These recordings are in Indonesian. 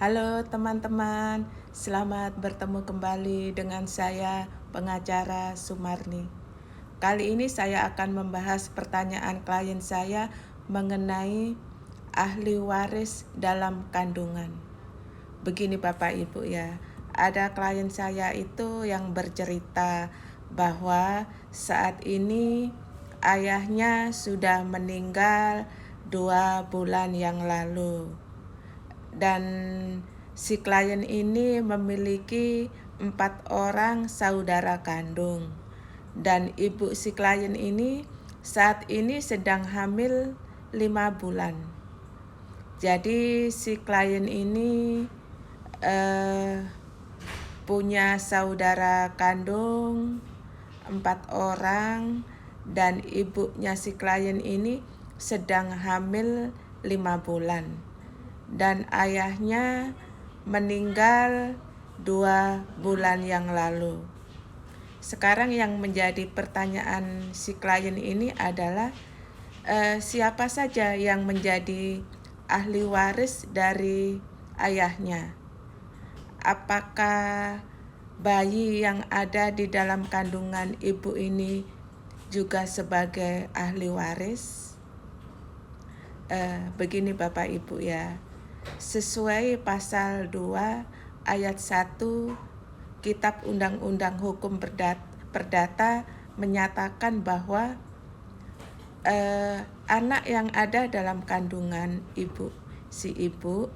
Halo teman-teman, selamat bertemu kembali dengan saya pengacara Sumarni. Kali ini saya akan membahas pertanyaan klien saya mengenai ahli waris dalam kandungan. Begini Bapak Ibu ya, ada klien saya itu yang bercerita bahwa saat ini ayahnya sudah meninggal 2 bulan yang lalu. Dan si klien ini memiliki 4 orang saudara kandung. Dan ibu si klien ini saat ini sedang hamil 5 bulan. Jadi si klien ini punya saudara kandung 4 orang, dan ibunya si klien ini sedang hamil 5 bulan. Dan ayahnya meninggal 2 bulan yang lalu. Sekarang yang menjadi pertanyaan si klien ini adalah siapa saja yang menjadi ahli waris dari ayahnya? Apakah bayi yang ada di dalam kandungan ibu ini juga sebagai ahli waris? Begini Bapak Ibu ya, sesuai pasal 2 ayat 1 Kitab Undang-Undang Hukum Perdata menyatakan bahwa anak yang ada dalam kandungan si ibu,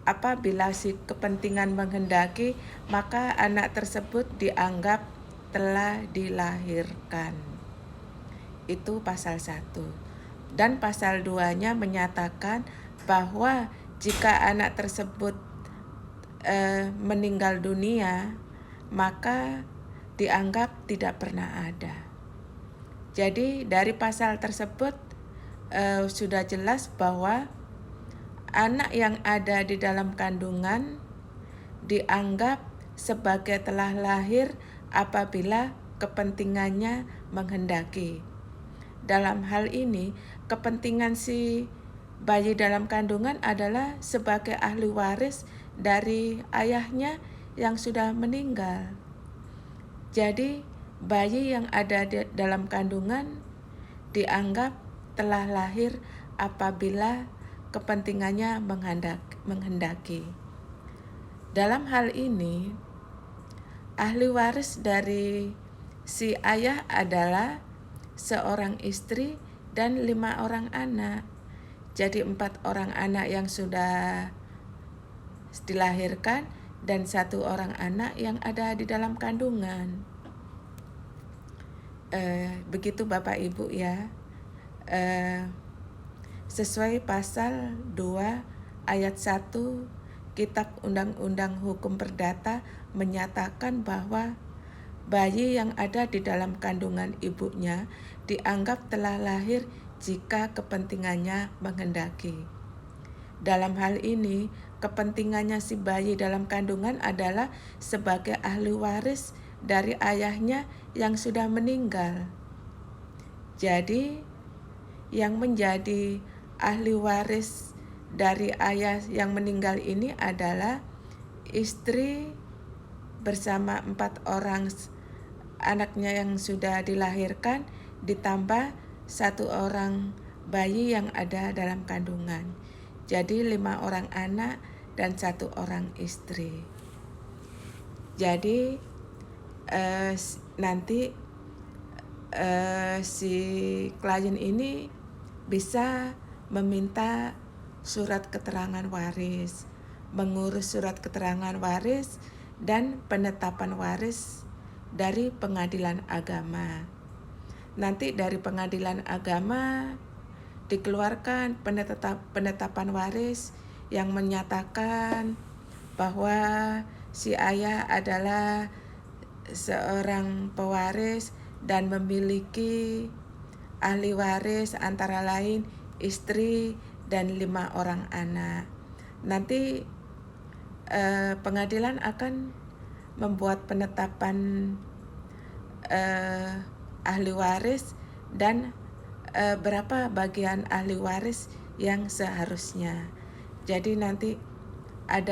apabila si kepentingan menghendaki, maka anak tersebut dianggap telah dilahirkan. Itu pasal 1. Dan pasal 2-nya menyatakan bahwa jika anak tersebut meninggal dunia, maka dianggap tidak pernah ada. Jadi dari pasal tersebut sudah jelas bahwa anak yang ada di dalam kandungan dianggap sebagai telah lahir apabila kepentingannya menghendaki. Dalam hal ini, kepentingan si bayi dalam kandungan adalah sebagai ahli waris dari ayahnya yang sudah meninggal. Jadi, bayi yang ada di dalam kandungan dianggap telah lahir apabila kepentingannya menghendaki. Dalam hal ini, ahli waris dari si ayah adalah seorang istri dan 5 orang anak. Jadi 4 orang anak yang sudah dilahirkan dan 1 orang anak yang ada di dalam kandungan. Begitu Bapak Ibu ya. Sesuai pasal 2 ayat 1 Kitab Undang-Undang Hukum Perdata menyatakan bahwa bayi yang ada di dalam kandungan ibunya dianggap telah lahir jika kepentingannya menghendaki. Dalam hal ini, kepentingannya si bayi dalam kandungan adalah sebagai ahli waris dari ayahnya yang sudah meninggal. Jadi, yang menjadi ahli waris dari ayah yang meninggal ini adalah istri bersama 4 orang anaknya yang sudah dilahirkan, ditambah 1 orang bayi yang ada dalam kandungan. Jadi 5 orang anak dan 1 orang istri. Jadi nanti si klien ini bisa meminta surat keterangan waris, mengurus surat keterangan waris dan penetapan waris dari pengadilan agama. Nanti dari pengadilan agama dikeluarkan penetapan waris yang menyatakan bahwa si ayah adalah seorang pewaris dan memiliki ahli waris antara lain istri dan 5 orang anak. Nanti pengadilan akan membuat penetapan ahli waris dan berapa bagian ahli waris yang seharusnya. Jadi nanti ada